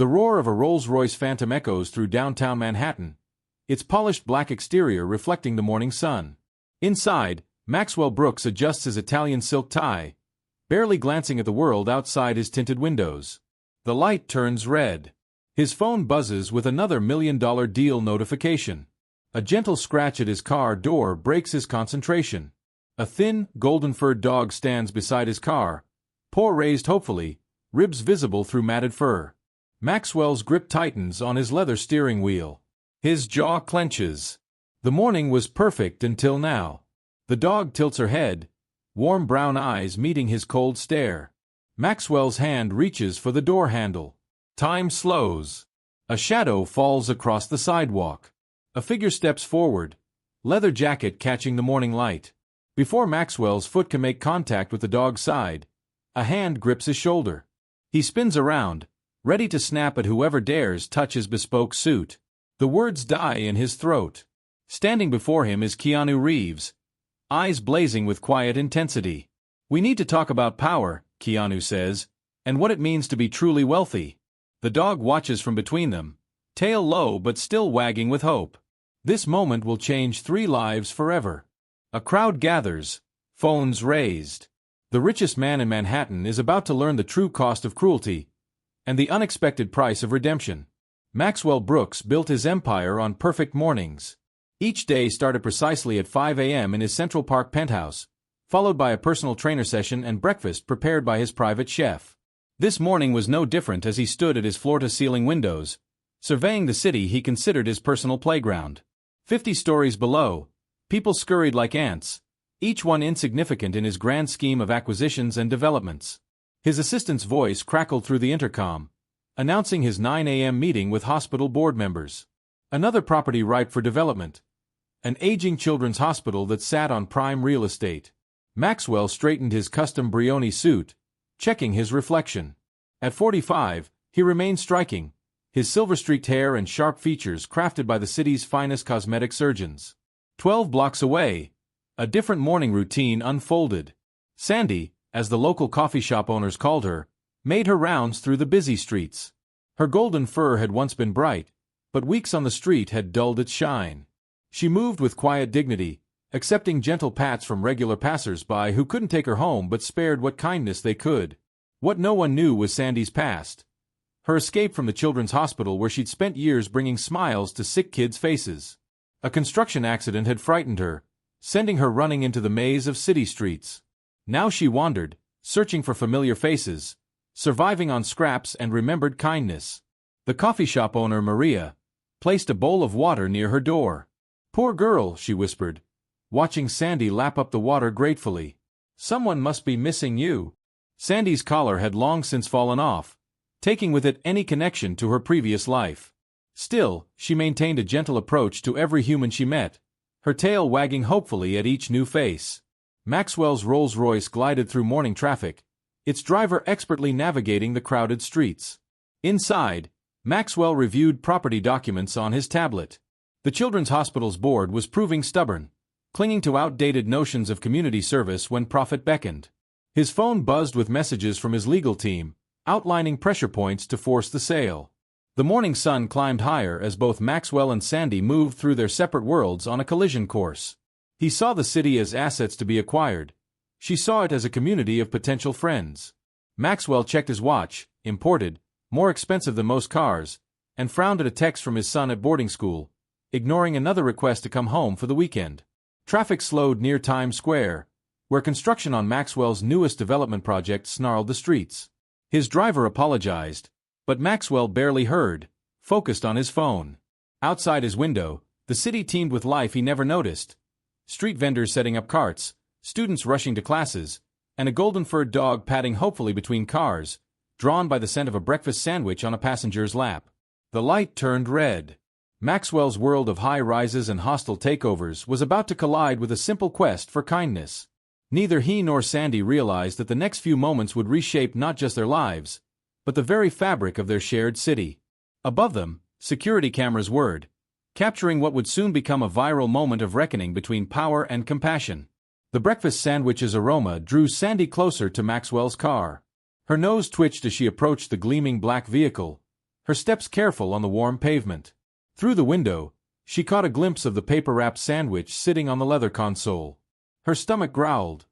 The roar of a Rolls-Royce Phantom echoes through downtown Manhattan, its polished black exterior reflecting the morning sun. Inside, Maxwell Brooks adjusts his Italian silk tie, barely glancing at the world outside his tinted windows. The light turns red. His phone buzzes with another million-dollar deal notification. A gentle scratch at his car door breaks his concentration. A thin, golden-furred dog stands beside his car, paw raised hopefully, ribs visible through matted fur. Maxwell's grip tightens on his leather steering wheel. His jaw clenches. The morning was perfect until now. The dog tilts her head, warm brown eyes meeting his cold stare. Maxwell's hand reaches for the door handle. Time slows. A shadow falls across the sidewalk. A figure steps forward, leather jacket catching the morning light. Before Maxwell's foot can make contact with the dog's side, a hand grips his shoulder. He spins around, ready to snap at whoever dares touch his bespoke suit. The words die in his throat. Standing before him is Keanu Reeves, eyes blazing with quiet intensity. "We need to talk about power," Keanu says, "and what it means to be truly wealthy." The dog watches from between them, tail low but still wagging with hope. This moment will change 3 lives forever. A crowd gathers, phones raised. The richest man in Manhattan is about to learn the true cost of cruelty and the unexpected price of redemption. Maxwell Brooks built his empire on perfect mornings. Each day started precisely at 5 a.m. in his Central Park penthouse, followed by a personal trainer session and breakfast prepared by his private chef. This morning was no different as he stood at his floor-to-ceiling windows, surveying the city he considered his personal playground. 50 stories below, people scurried like ants, each one insignificant in his grand scheme of acquisitions and developments. His assistant's voice crackled through the intercom, announcing his 9 a.m. meeting with hospital board members. Another property ripe for development. An aging children's hospital that sat on prime real estate. Maxwell straightened his custom Brioni suit, checking his reflection. At 45, he remained striking, his silver-streaked hair and sharp features crafted by the city's finest cosmetic surgeons. 12 blocks away, a different morning routine unfolded. Sandy, as the local coffee shop owners called her, made her rounds through the busy streets. Her golden fur had once been bright, but weeks on the street had dulled its shine. She moved with quiet dignity, accepting gentle pats from regular passers-by who couldn't take her home but spared what kindness they could. What no one knew was Sandy's past. Her escape from the children's hospital where she'd spent years bringing smiles to sick kids' faces. A construction accident had frightened her, sending her running into the maze of city streets. Now she wandered, searching for familiar faces, surviving on scraps and remembered kindness. The coffee shop owner, Maria, placed a bowl of water near her door. "Poor girl," she whispered, watching Sandy lap up the water gratefully. "Someone must be missing you." Sandy's collar had long since fallen off, taking with it any connection to her previous life. Still, she maintained a gentle approach to every human she met, her tail wagging hopefully at each new face. Maxwell's Rolls-Royce glided through morning traffic, its driver expertly navigating the crowded streets. Inside, Maxwell reviewed property documents on his tablet. The Children's Hospital's board was proving stubborn, clinging to outdated notions of community service when profit beckoned. His phone buzzed with messages from his legal team, outlining pressure points to force the sale. The morning sun climbed higher as both Maxwell and Sandy moved through their separate worlds on a collision course. He saw the city as assets to be acquired. She saw it as a community of potential friends. Maxwell checked his watch, imported, more expensive than most cars, and frowned at a text from his son at boarding school, ignoring another request to come home for the weekend. Traffic slowed near Times Square, where construction on Maxwell's newest development project snarled the streets. His driver apologized, but Maxwell barely heard, focused on his phone. Outside his window, the city teemed with life he never noticed. Street vendors setting up carts, students rushing to classes, and a golden-furred dog padding hopefully between cars, drawn by the scent of a breakfast sandwich on a passenger's lap. The light turned red. Maxwell's world of high-rises and hostile takeovers was about to collide with a simple quest for kindness. Neither he nor Sandy realized that the next few moments would reshape not just their lives, but the very fabric of their shared city. Above them, security cameras whirred, capturing what would soon become a viral moment of reckoning between power and compassion. The breakfast sandwich's aroma drew Sandy closer to Maxwell's car. Her nose twitched as she approached the gleaming black vehicle, her steps careful on the warm pavement. Through the window, she caught a glimpse of the paper-wrapped sandwich sitting on the leather console. Her stomach growled.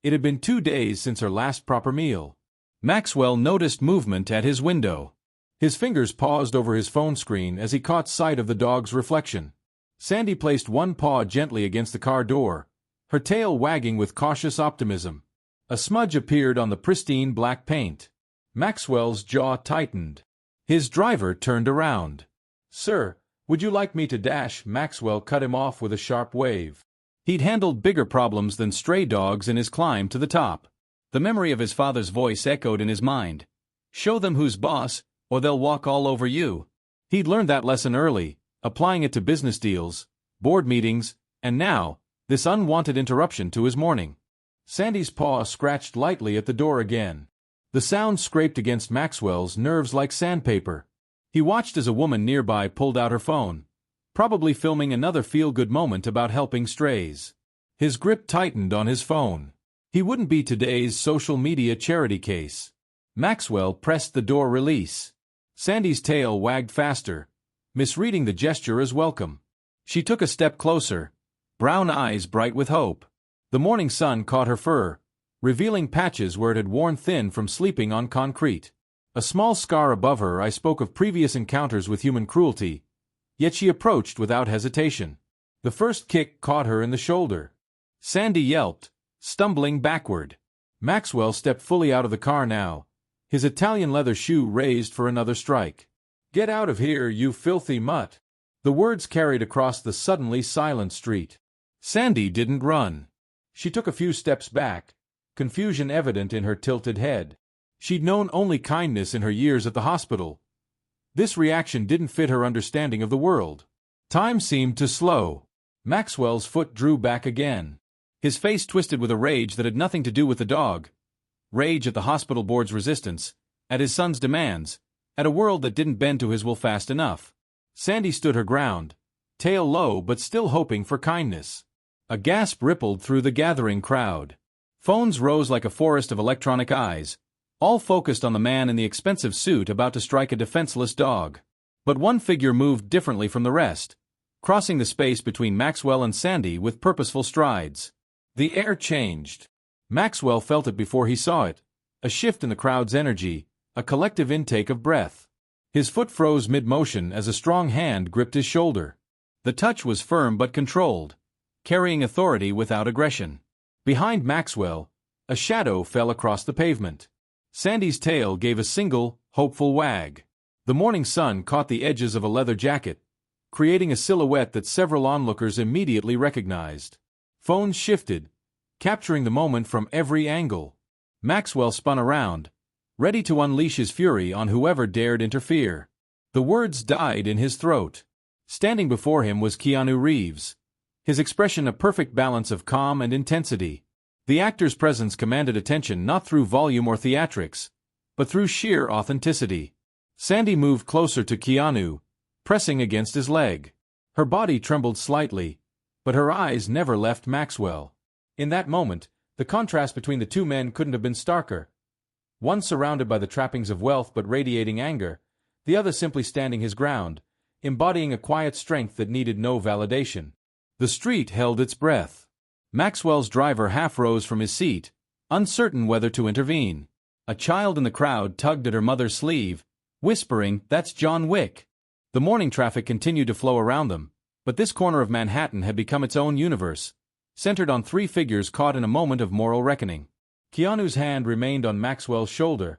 It had been 2 days since her last proper meal. Maxwell noticed movement at his window. His fingers paused over his phone screen as he caught sight of the dog's reflection. Sandy placed one paw gently against the car door, her tail wagging with cautious optimism. A smudge appeared on the pristine black paint. Maxwell's jaw tightened. His driver turned around. "Sir, would you like me to dash?" Maxwell cut him off with a sharp wave. He'd handled bigger problems than stray dogs in his climb to the top. The memory of his father's voice echoed in his mind. "Show them who's boss, or they'll walk all over you." He'd learned that lesson early, applying it to business deals, board meetings, and now, this unwanted interruption to his morning. Sandy's paw scratched lightly at the door again. The sound scraped against Maxwell's nerves like sandpaper. He watched as a woman nearby pulled out her phone, probably filming another feel-good moment about helping strays. His grip tightened on his phone. He wouldn't be today's social media charity case. Maxwell pressed the door release. Sandy's tail wagged faster, misreading the gesture as welcome. She took a step closer, brown eyes bright with hope. The morning sun caught her fur, revealing patches where it had worn thin from sleeping on concrete. A small scar above her eye spoke of previous encounters with human cruelty, yet she approached without hesitation. The first kick caught her in the shoulder. Sandy yelped, stumbling backward. Maxwell stepped fully out of the car now, his Italian leather shoe raised for another strike. "Get out of here, you filthy mutt!" The words carried across the suddenly silent street. Sandy didn't run. She took a few steps back, confusion evident in her tilted head. She'd known only kindness in her years at the hospital. This reaction didn't fit her understanding of the world. Time seemed to slow. Maxwell's foot drew back again. His face twisted with a rage that had nothing to do with the dog. Rage at the hospital board's resistance, at his son's demands, at a world that didn't bend to his will fast enough. Sandy stood her ground, tail low but still hoping for kindness. A gasp rippled through the gathering crowd. Phones rose like a forest of electronic eyes, all focused on the man in the expensive suit about to strike a defenseless dog. But one figure moved differently from the rest, crossing the space between Maxwell and Sandy with purposeful strides. The air changed. Maxwell felt it before he saw it, a shift in the crowd's energy, a collective intake of breath. His foot froze mid-motion as a strong hand gripped his shoulder. The touch was firm but controlled, carrying authority without aggression. Behind Maxwell, a shadow fell across the pavement. Sandy's tail gave a single, hopeful wag. The morning sun caught the edges of a leather jacket, creating a silhouette that several onlookers immediately recognized. Phones shifted, capturing the moment from every angle. Maxwell spun around, ready to unleash his fury on whoever dared interfere. The words died in his throat. Standing before him was Keanu Reeves, his expression a perfect balance of calm and intensity. The actor's presence commanded attention not through volume or theatrics, but through sheer authenticity. Sandy moved closer to Keanu, pressing against his leg. Her body trembled slightly, but her eyes never left Maxwell. In that moment, the contrast between the two men couldn't have been starker. One surrounded by the trappings of wealth but radiating anger, the other simply standing his ground, embodying a quiet strength that needed no validation. The street held its breath. Maxwell's driver half rose from his seat, uncertain whether to intervene. A child in the crowd tugged at her mother's sleeve, whispering, "That's John Wick." The morning traffic continued to flow around them, but this corner of Manhattan had become its own universe, centered on three figures caught in a moment of moral reckoning. Keanu's hand remained on Maxwell's shoulder,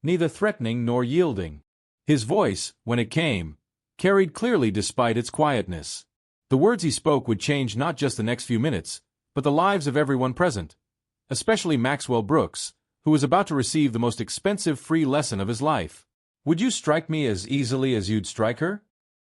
neither threatening nor yielding. His voice, when it came, carried clearly despite its quietness. The words he spoke would change not just the next few minutes, but the lives of everyone present, especially Maxwell Brooks, who was about to receive the most expensive free lesson of his life. "Would you strike me as easily as you'd strike her?"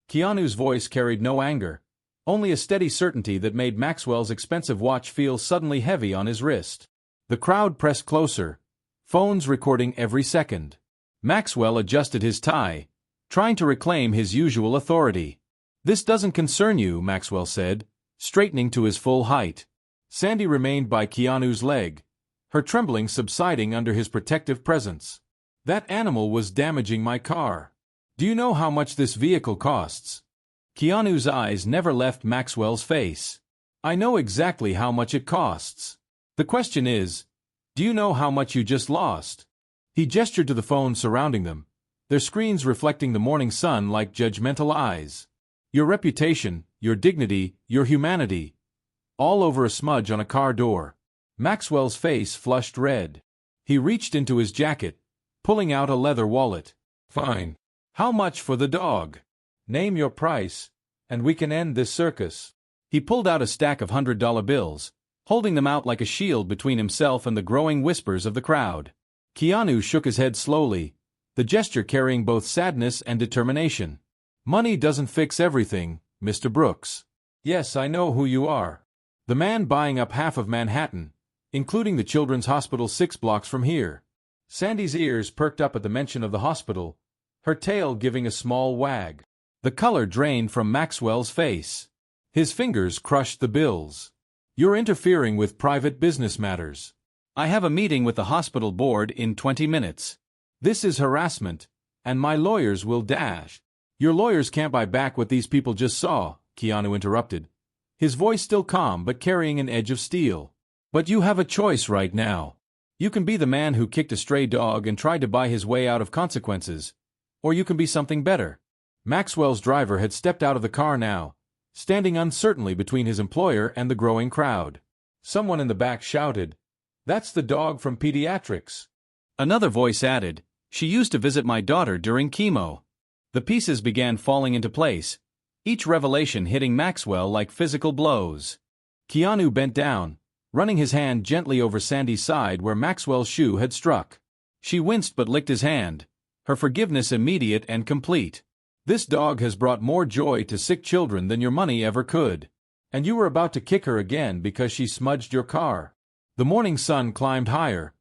Keanu's voice carried no anger, only a steady certainty that made Maxwell's expensive watch feel suddenly heavy on his wrist. The crowd pressed closer, phones recording every second. Maxwell adjusted his tie, trying to reclaim his usual authority. "This doesn't concern you," Maxwell said, straightening to his full height. Sandy remained by Keanu's leg, her trembling subsiding under his protective presence. "That animal was damaging my car." Do you know how much this vehicle costs? Keanu's eyes never left Maxwell's face. I know exactly how much it costs. The question is, do you know how much you just lost? He gestured to the phones surrounding them, their screens reflecting the morning sun like judgmental eyes. Your reputation, your dignity, your humanity. All over a smudge on a car door. Maxwell's face flushed red. He reached into his jacket, pulling out a leather wallet. Fine. How much for the dog? Name your price, and we can end this circus. He pulled out a stack of $100 bills, holding them out like a shield between himself and the growing whispers of the crowd. Keanu shook his head slowly, the gesture carrying both sadness and determination. Money doesn't fix everything, Mr. Brooks. Yes, I know who you are. The man buying up half of Manhattan, including the children's hospital 6 blocks from here. Sandy's ears perked up at the mention of the hospital, her tail giving a small wag. The color drained from Maxwell's face. His fingers crushed the bills. You're interfering with private business matters. I have a meeting with the hospital board in 20 minutes. This is harassment, and my lawyers will dash. Your lawyers can't buy back what these people just saw, Keanu interrupted, his voice still calm but carrying an edge of steel. But you have a choice right now. You can be the man who kicked a stray dog and tried to buy his way out of consequences, or you can be something better. Maxwell's driver had stepped out of the car now, standing uncertainly between his employer and the growing crowd. Someone in the back shouted, "That's the dog from pediatrics." Another voice added, "She used to visit my daughter during chemo." The pieces began falling into place, each revelation hitting Maxwell like physical blows. Keanu bent down, running his hand gently over Sandy's side where Maxwell's shoe had struck. She winced but licked his hand, her forgiveness immediate and complete. This dog has brought more joy to sick children than your money ever could. And you were about to kick her again because she smudged your car. The morning sun climbed higher,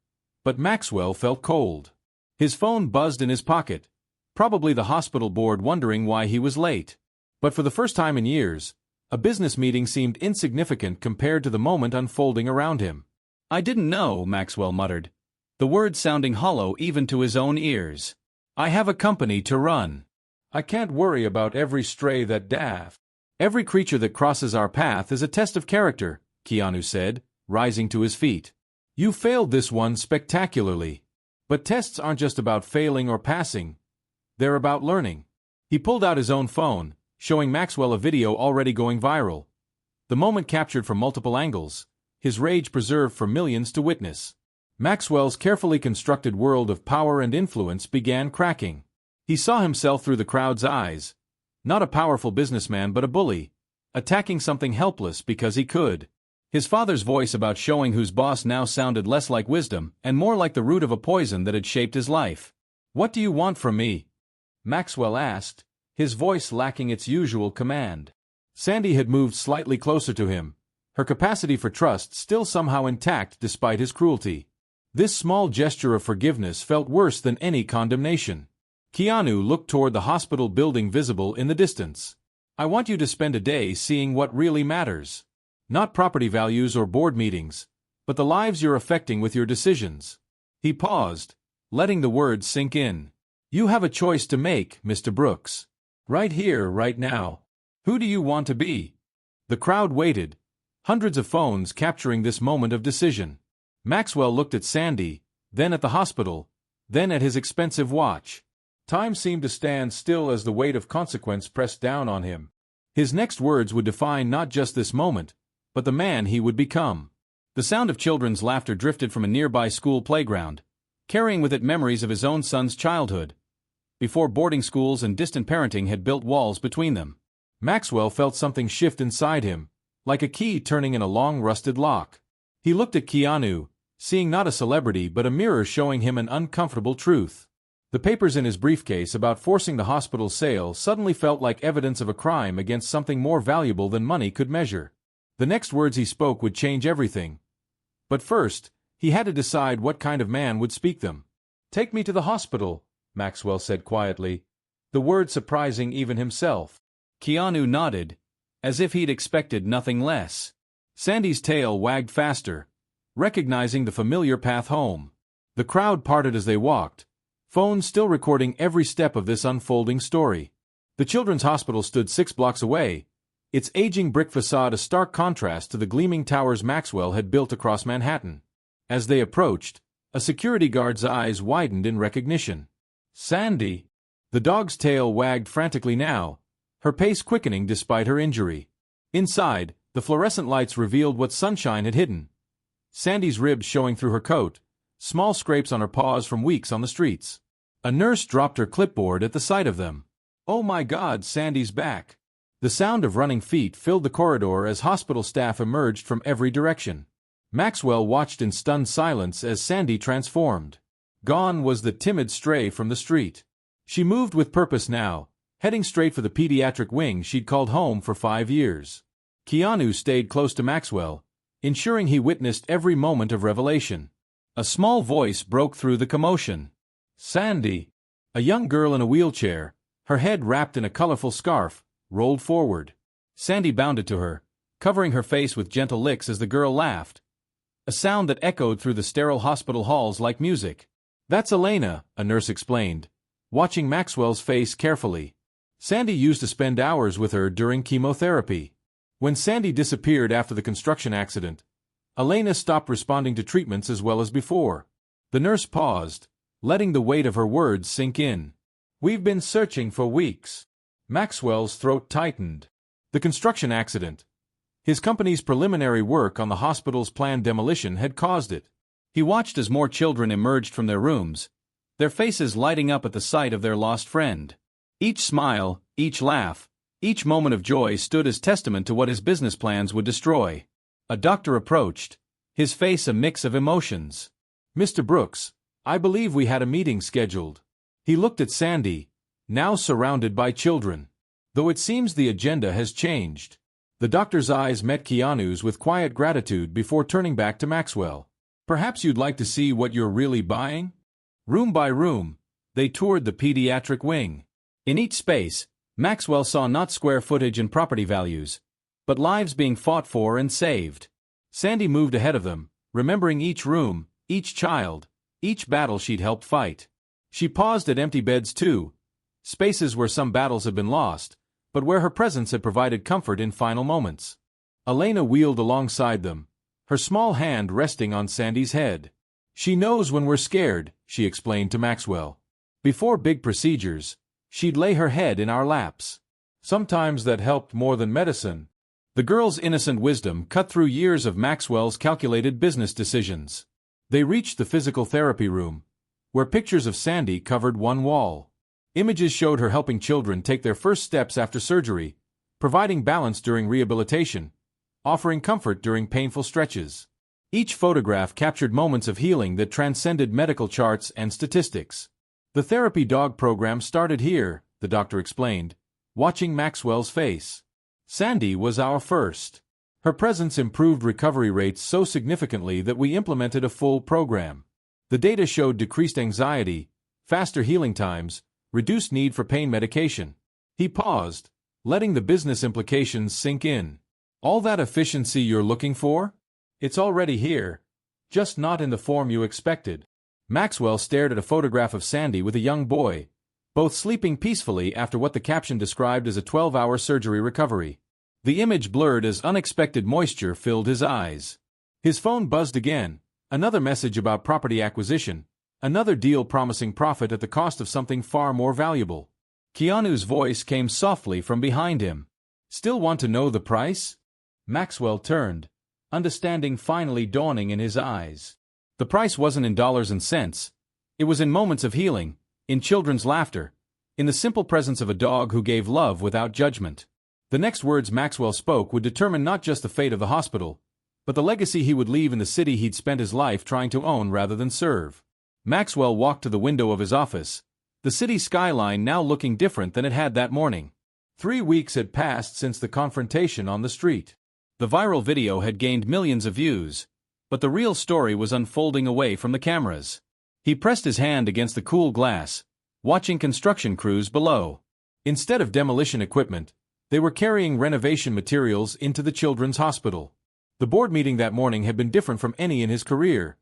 but Maxwell felt cold. His phone buzzed in his pocket, probably the hospital board wondering why he was late. But for the first time in years, a business meeting seemed insignificant compared to the moment unfolding around him. I didn't know, Maxwell muttered, the words sounding hollow even to his own ears. I have a company to run. I can't worry about every stray that daff. Every creature that crosses our path is a test of character, Keanu said, rising to his feet. You failed this one spectacularly. But tests aren't just about failing or passing. They're about learning. He pulled out his own phone, showing Maxwell a video already going viral. The moment captured from multiple angles, his rage preserved for millions to witness. Maxwell's carefully constructed world of power and influence began cracking. He saw himself through the crowd's eyes, not a powerful businessman but a bully, attacking something helpless because he could. His father's voice about showing who's boss now sounded less like wisdom and more like the root of a poison that had shaped his life. What do you want from me? Maxwell asked, his voice lacking its usual command. Sandy had moved slightly closer to him, her capacity for trust still somehow intact despite his cruelty. This small gesture of forgiveness felt worse than any condemnation. Keanu looked toward the hospital building visible in the distance. I want you to spend a day seeing what really matters. Not property values or board meetings, but the lives you're affecting with your decisions. He paused, letting the words sink in. You have a choice to make, Mr. Brooks. Right here, right now. Who do you want to be? The crowd waited, hundreds of phones capturing this moment of decision. Maxwell looked at Sandy, then at the hospital, then at his expensive watch. Time seemed to stand still as the weight of consequence pressed down on him. His next words would define not just this moment, but the man he would become. The sound of children's laughter drifted from a nearby school playground, carrying with it memories of his own son's childhood, before boarding schools and distant parenting had built walls between them. Maxwell felt something shift inside him, like a key turning in a long-rusted lock. He looked at Keanu, seeing not a celebrity but a mirror showing him an uncomfortable truth. The papers in his briefcase about forcing the hospital's sale suddenly felt like evidence of a crime against something more valuable than money could measure. The next words he spoke would change everything. But first, he had to decide what kind of man would speak them. Take me to the hospital, Maxwell said quietly, the word surprising even himself. Keanu nodded, as if he'd expected nothing less. Sandy's tail wagged faster, recognizing the familiar path home. The crowd parted as they walked, phone still recording every step of this unfolding story. The children's hospital stood 6 blocks away, its aging brick facade a stark contrast to the gleaming towers Maxwell had built across Manhattan. As they approached, a security guard's eyes widened in recognition. Sandy! The dog's tail wagged frantically now, her pace quickening despite her injury. Inside, the fluorescent lights revealed what sunshine had hidden. Sandy's ribs showing through her coat, small scrapes on her paws from weeks on the streets. A nurse dropped her clipboard at the sight of them. "Oh my God, Sandy's back!" The sound of running feet filled the corridor as hospital staff emerged from every direction. Maxwell watched in stunned silence as Sandy transformed. Gone was the timid stray from the street. She moved with purpose now, heading straight for the pediatric wing she'd called home for 5 years. Keanu stayed close to Maxwell, ensuring he witnessed every moment of revelation. A small voice broke through the commotion. Sandy! A young girl in a wheelchair, her head wrapped in a colorful scarf, rolled forward. Sandy bounded to her, covering her face with gentle licks as the girl laughed, a sound that echoed through the sterile hospital halls like music. "That's Elena," a nurse explained, watching Maxwell's face carefully. "Sandy used to spend hours with her during chemotherapy. When Sandy disappeared after the construction accident, Elena stopped responding to treatments as well as before." The nurse paused, letting the weight of her words sink in. "We've been searching for weeks." Maxwell's throat tightened. The construction accident, his company's preliminary work on the hospital's planned demolition, had caused it. He watched as more children emerged from their rooms, their faces lighting up at the sight of their lost friend. Each smile, each laugh, each moment of joy stood as testament to what his business plans would destroy. A doctor approached, his face a mix of emotions. "Mr. Brooks, I believe we had a meeting scheduled." He looked at Sandy, now surrounded by children. "Though it seems the agenda has changed." The doctor's eyes met Keanu's with quiet gratitude before turning back to Maxwell. "Perhaps you'd like to see what you're really buying?" Room by room, they toured the pediatric wing. In each space, Maxwell saw not square footage and property values, but lives being fought for and saved. Sandy moved ahead of them, remembering each room, each child, each battle she'd helped fight. She paused at empty beds too, spaces where some battles had been lost, but where her presence had provided comfort in final moments. Elena wheeled alongside them, her small hand resting on Sandy's head. "She knows when we're scared," she explained to Maxwell. "Before big procedures, she'd lay her head in our laps. Sometimes that helped more than medicine." The girl's innocent wisdom cut through years of Maxwell's calculated business decisions. They reached the physical therapy room, where pictures of Sandy covered one wall. Images showed her helping children take their first steps after surgery, providing balance during rehabilitation, offering comfort during painful stretches. Each photograph captured moments of healing that transcended medical charts and statistics. "The therapy dog program started here," the doctor explained, watching Maxwell's face. "Sandy was our first. Her presence improved recovery rates so significantly that we implemented a full program. The data showed decreased anxiety, faster healing times, reduced need for pain medication." He paused, letting the business implications sink in. "All that efficiency you're looking for? It's already here, just not in the form you expected." Maxwell stared at a photograph of Sandy with a young boy, both sleeping peacefully after what the caption described as a 12-hour surgery recovery. The image blurred as unexpected moisture filled his eyes. His phone buzzed again, another message about property acquisition, another deal promising profit at the cost of something far more valuable. Keanu's voice came softly from behind him. "Still want to know the price?" Maxwell turned, understanding finally dawning in his eyes. The price wasn't in dollars and cents. It was in moments of healing, in children's laughter, in the simple presence of a dog who gave love without judgment. The next words Maxwell spoke would determine not just the fate of the hospital, but the legacy he would leave in the city he'd spent his life trying to own rather than serve. Maxwell walked to the window of his office, the city skyline now looking different than it had that morning. 3 weeks had passed since the confrontation on the street. The viral video had gained millions of views, but the real story was unfolding away from the cameras. He pressed his hand against the cool glass, watching construction crews below. Instead of demolition equipment, they were carrying renovation materials into the children's hospital. The board meeting that morning had been different from any in his career.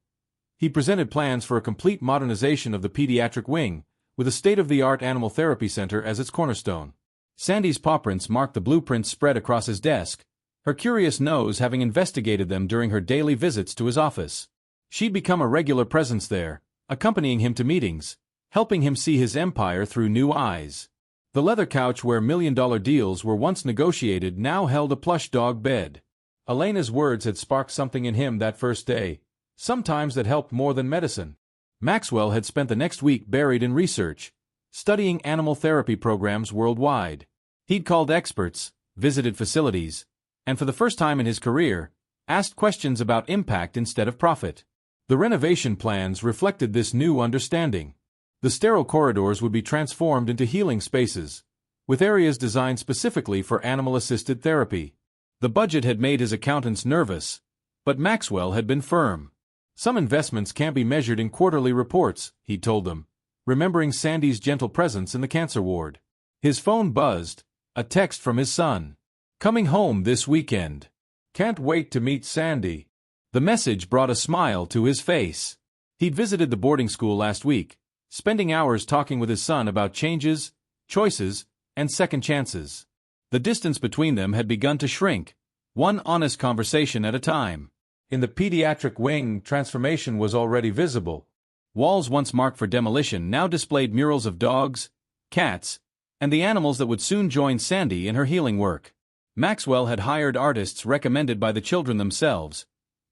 He presented plans for a complete modernization of the pediatric wing, with a state-of-the-art animal therapy center as its cornerstone. Sandy's paw prints marked the blueprints spread across his desk, her curious nose having investigated them during her daily visits to his office. She'd become a regular presence there, accompanying him to meetings, helping him see his empire through new eyes. The leather couch where million-dollar deals were once negotiated now held a plush dog bed. Elena's words had sparked something in him that first day, sometimes that helped more than medicine. Maxwell had spent the next week buried in research, studying animal therapy programs worldwide. He'd called experts, visited facilities, and for the first time in his career, asked questions about impact instead of profit. The renovation plans reflected this new understanding. The sterile corridors would be transformed into healing spaces, with areas designed specifically for animal-assisted therapy. The budget had made his accountants nervous, but Maxwell had been firm. Some investments can't be measured in quarterly reports, he told them, remembering Sandy's gentle presence in the cancer ward. His phone buzzed, a text from his son. "Coming home this weekend. Can't wait to meet Sandy." The message brought a smile to his face. He'd visited the boarding school last week, spending hours talking with his son about changes, choices, and second chances. The distance between them had begun to shrink, one honest conversation at a time. In the pediatric wing, transformation was already visible. Walls once marked for demolition now displayed murals of dogs, cats, and the animals that would soon join Sandy in her healing work. Maxwell had hired artists recommended by the children themselves,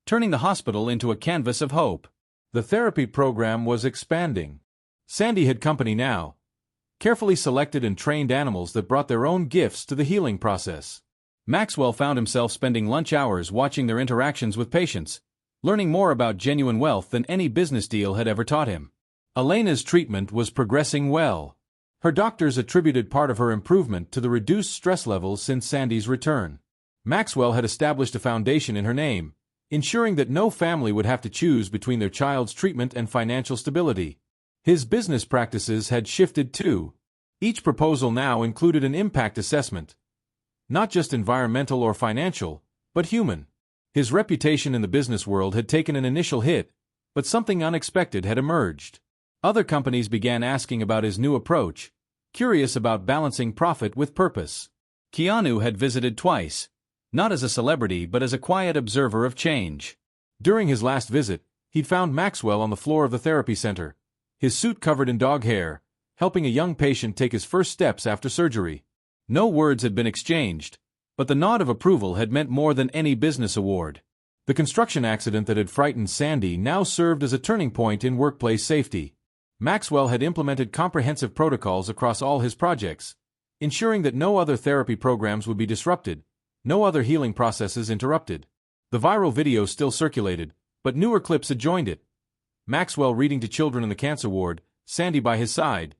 turning the hospital into a canvas of hope. The therapy program was expanding. Sandy had company now, carefully selected and trained animals that brought their own gifts to the healing process. Maxwell found himself spending lunch hours watching their interactions with patients, learning more about genuine wealth than any business deal had ever taught him. Elena's treatment was progressing well. Her doctors attributed part of her improvement to the reduced stress levels since Sandy's return. Maxwell had established a foundation in her name, ensuring that no family would have to choose between their child's treatment and financial stability. His business practices had shifted too. Each proposal now included an impact assessment, not just environmental or financial, but human. His reputation in the business world had taken an initial hit, but something unexpected had emerged. Other companies began asking about his new approach, curious about balancing profit with purpose. Keanu had visited twice, not as a celebrity but as a quiet observer of change. During his last visit, he'd found Maxwell on the floor of the therapy center, his suit covered in dog hair, helping a young patient take his first steps after surgery. No words had been exchanged, but the nod of approval had meant more than any business award. The construction accident that had frightened Sandy now served as a turning point in workplace safety. Maxwell had implemented comprehensive protocols across all his projects, ensuring that no other therapy programs would be disrupted, no other healing processes interrupted. The viral video still circulated, but newer clips had joined it. Maxwell reading to children in the cancer ward, Sandy by his side,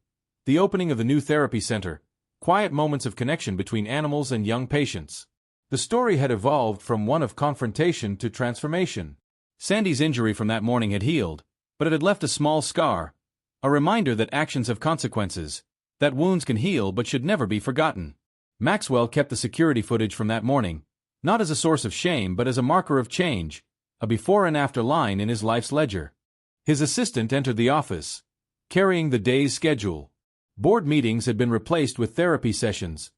the opening of the new therapy center, quiet moments of connection between animals and young patients. The story had evolved from one of confrontation to transformation. Sandy's injury from that morning had healed, but it had left a small scar, a reminder that actions have consequences, that wounds can heal but should never be forgotten. Maxwell kept the security footage from that morning, not as a source of shame but as a marker of change, a before and after line in his life's ledger. His assistant entered the office, carrying the day's schedule. Board meetings had been replaced with therapy sessions,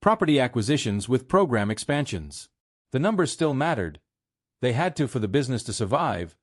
property acquisitions with program expansions. The numbers still mattered. They had to for the business to survive,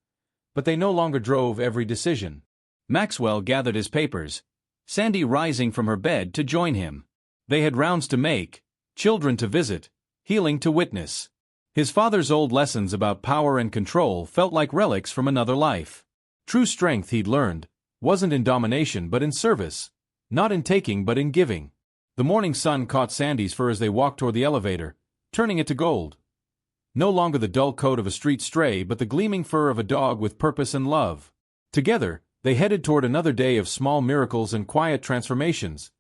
but they no longer drove every decision. Maxwell gathered his papers, Sandy rising from her bed to join him. They had rounds to make, children to visit, healing to witness. His father's old lessons about power and control felt like relics from another life. True strength, he'd learned, wasn't in domination but in service, not in taking but in giving. The morning sun caught Sandy's fur as they walked toward the elevator, turning it to gold. No longer the dull coat of a street stray but the gleaming fur of a dog with purpose and love. Together, they headed toward another day of small miracles and quiet transformations,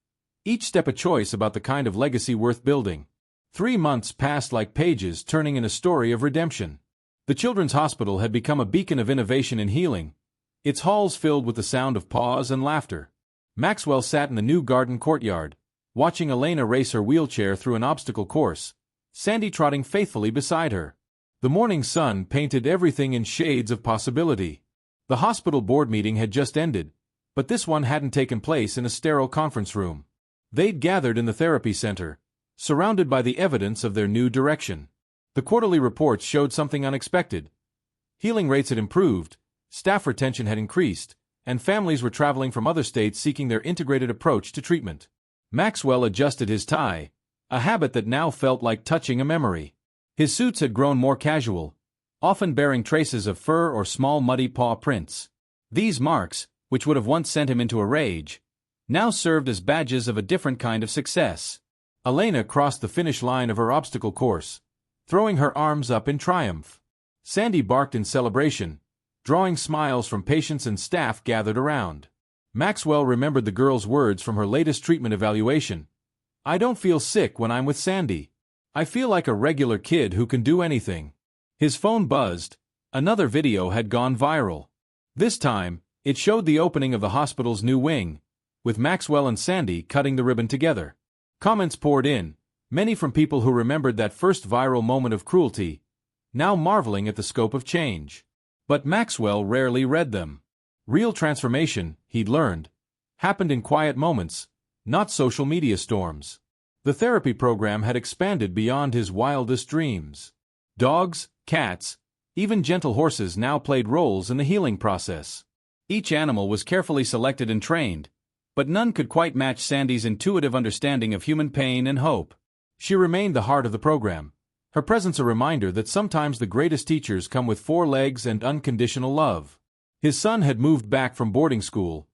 each step a choice about the kind of legacy worth building. 3 months passed like pages turning in a story of redemption. The Children's Hospital had become a beacon of innovation and healing, its halls filled with the sound of paws and laughter. Maxwell sat in the new garden courtyard, watching Elena race her wheelchair through an obstacle course, Sandy trotting faithfully beside her. The morning sun painted everything in shades of possibility. The hospital board meeting had just ended, but this one hadn't taken place in a sterile conference room. They'd gathered in the therapy center, surrounded by the evidence of their new direction. The quarterly reports showed something unexpected. Healing rates had improved, staff retention had increased, and families were traveling from other states seeking their integrated approach to treatment. Maxwell adjusted his tie, a habit that now felt like touching a memory. His suits had grown more casual, often bearing traces of fur or small muddy paw prints. These marks, which would have once sent him into a rage, now served as badges of a different kind of success. Elena crossed the finish line of her obstacle course, throwing her arms up in triumph. Sandy barked in celebration, drawing smiles from patients and staff gathered around. Maxwell remembered the girl's words from her latest treatment evaluation. "I don't feel sick when I'm with Sandy. I feel like a regular kid who can do anything." His phone buzzed. Another video had gone viral. This time, it showed the opening of the hospital's new wing, with Maxwell and Sandy cutting the ribbon together. Comments poured in, many from people who remembered that first viral moment of cruelty, now marveling at the scope of change. But Maxwell rarely read them. Real transformation, he'd learned, happened in quiet moments, not social media storms. The therapy program had expanded beyond his wildest dreams. Dogs, cats, even gentle horses now played roles in the healing process. Each animal was carefully selected and trained, but none could quite match Sandy's intuitive understanding of human pain and hope. She remained the heart of the program, her presence a reminder that sometimes the greatest teachers come with 4 legs and unconditional love. His son had moved back from boarding school,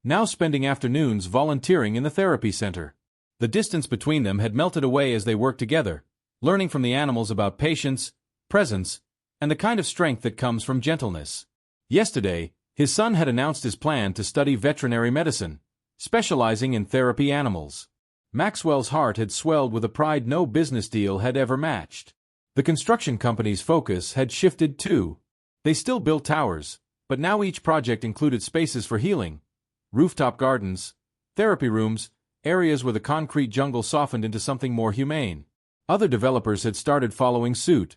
now spending afternoons volunteering in the therapy center. The distance between them had melted away as they worked together, learning from the animals about patience, presence, and the kind of strength that comes from gentleness. Yesterday, his son had announced his plan to study veterinary medicine, specializing in therapy animals. Maxwell's heart had swelled with a pride no business deal had ever matched. The construction company's focus had shifted too. They still built towers, but now each project included spaces for healing, rooftop gardens, therapy rooms, areas where the concrete jungle softened into something more humane. Other developers had started following suit,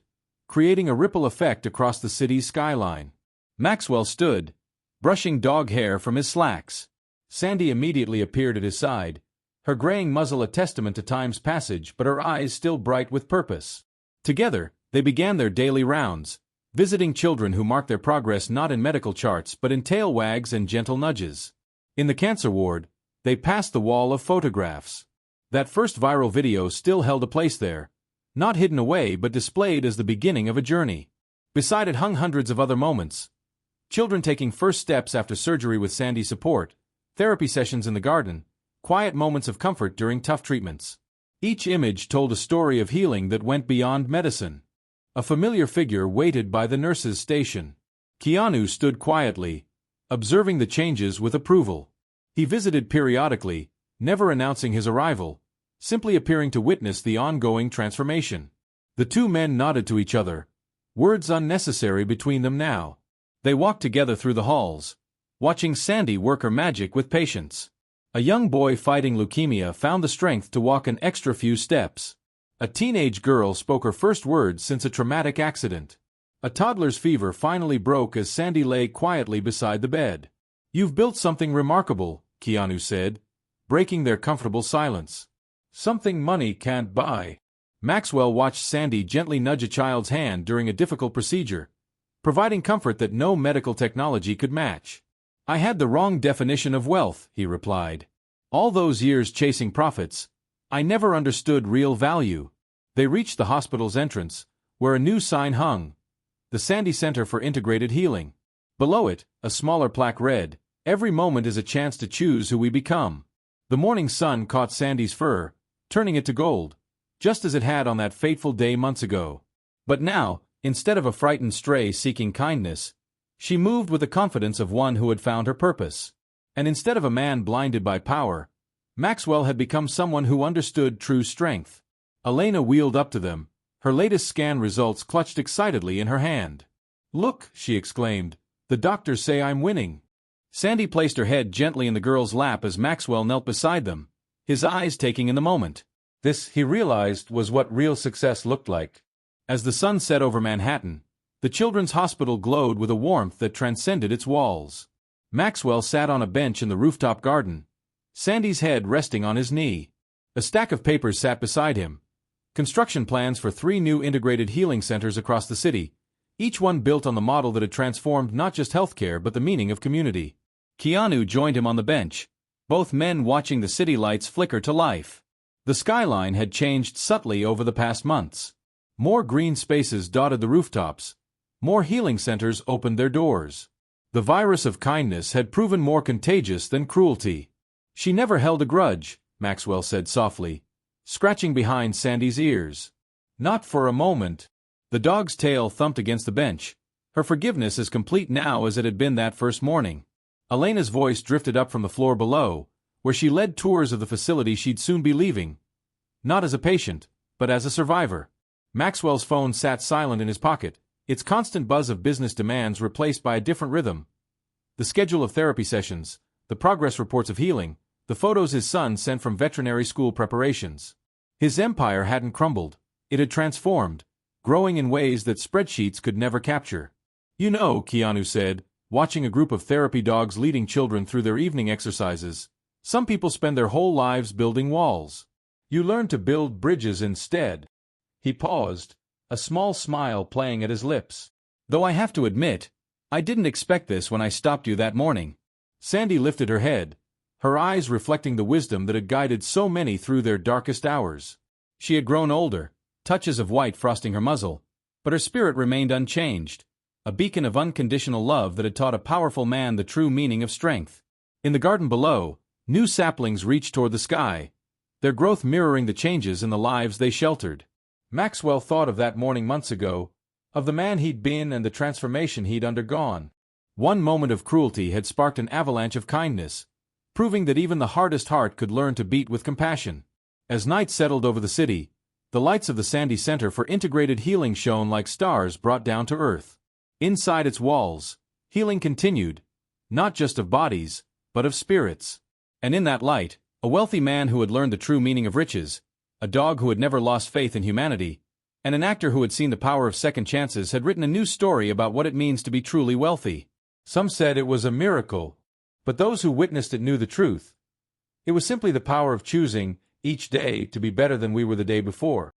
creating a ripple effect across the city's skyline. Maxwell stood, brushing dog hair from his slacks. Sandy immediately appeared at his side, her graying muzzle a testament to time's passage but her eyes still bright with purpose. Together, they began their daily rounds, visiting children who marked their progress not in medical charts but in tail wags and gentle nudges. In the cancer ward, they passed the wall of photographs. That first viral video still held a place there, not hidden away but displayed as the beginning of a journey. Beside it hung hundreds of other moments. Children taking first steps after surgery with Sandy's support, therapy sessions in the garden, quiet moments of comfort during tough treatments. Each image told a story of healing that went beyond medicine. A familiar figure waited by the nurse's station. Keanu stood quietly, observing the changes with approval. He visited periodically, never announcing his arrival, simply appearing to witness the ongoing transformation. The two men nodded to each other, words unnecessary between them now. They walked together through the halls, watching Sandy work her magic with patience. A young boy fighting leukemia found the strength to walk an extra few steps. A teenage girl spoke her first words since a traumatic accident. A toddler's fever finally broke as Sandy lay quietly beside the bed. "You've built something remarkable," Keanu said, breaking their comfortable silence. "Something money can't buy." Maxwell watched Sandy gently nudge a child's hand during a difficult procedure, providing comfort that no medical technology could match. "I had the wrong definition of wealth," he replied. "All those years chasing profits, I never understood real value." They reached the hospital's entrance, where a new sign hung, the Sandy Center for Integrated Healing. Below it, a smaller plaque read, "Every moment is a chance to choose who we become." The morning sun caught Sandy's fur, turning it to gold, just as it had on that fateful day months ago. But now, instead of a frightened stray seeking kindness, she moved with the confidence of one who had found her purpose. And instead of a man blinded by power, Maxwell had become someone who understood true strength. Elena wheeled up to them, her latest scan results clutched excitedly in her hand. "Look," she exclaimed, "the doctors say I'm winning." Sandy placed her head gently in the girl's lap as Maxwell knelt beside them, his eyes taking in the moment. This, he realized, was what real success looked like. As the sun set over Manhattan, The children's hospital glowed with a warmth that transcended its walls. Maxwell sat on a bench in the rooftop garden, Sandy's head resting on his knee. A stack of papers sat beside him. Construction plans for 3 new integrated healing centers across the city, each one built on the model that had transformed not just healthcare but the meaning of community. Keanu joined him on the bench, both men watching the city lights flicker to life. The skyline had changed subtly over the past months. More green spaces dotted the rooftops. More healing centers opened their doors. The virus of kindness had proven more contagious than cruelty. She never held a grudge, Maxwell said softly, scratching behind Sandy's ears. Not for a moment. The dog's tail thumped against the bench. Her forgiveness is complete now as it had been that first morning. Elena's voice drifted up from the floor below, where she led tours of the facility she'd soon be leaving. Not as a patient, but as a survivor. Maxwell's phone sat silent in his pocket, its constant buzz of business demands replaced by a different rhythm. The schedule of therapy sessions, the progress reports of healing, the photos his son sent from veterinary school preparations. His empire hadn't crumbled. It had transformed, growing in ways that spreadsheets could never capture. You know, Keanu said, watching a group of therapy dogs leading children through their evening exercises, some people spend their whole lives building walls. You learn to build bridges instead. He paused, a small smile playing at his lips. Though I have to admit, I didn't expect this when I stopped you that morning. Sandy lifted her head, her eyes reflecting the wisdom that had guided so many through their darkest hours. She had grown older, touches of white frosting her muzzle, but her spirit remained unchanged, a beacon of unconditional love that had taught a powerful man the true meaning of strength. In the garden below, new saplings reached toward the sky, their growth mirroring the changes in the lives they sheltered. Maxwell thought of that morning months ago, of the man he'd been and the transformation he'd undergone. One moment of cruelty had sparked an avalanche of kindness, proving that even the hardest heart could learn to beat with compassion. As night settled over the city, the lights of the Sandy Center for Integrated Healing shone like stars brought down to earth. Inside its walls, healing continued, not just of bodies, but of spirits. And in that light, a wealthy man who had learned the true meaning of riches, a dog who had never lost faith in humanity, and an actor who had seen the power of second chances had written a new story about what it means to be truly wealthy. Some said it was a miracle, but those who witnessed it knew the truth. It was simply the power of choosing, each day, to be better than we were the day before.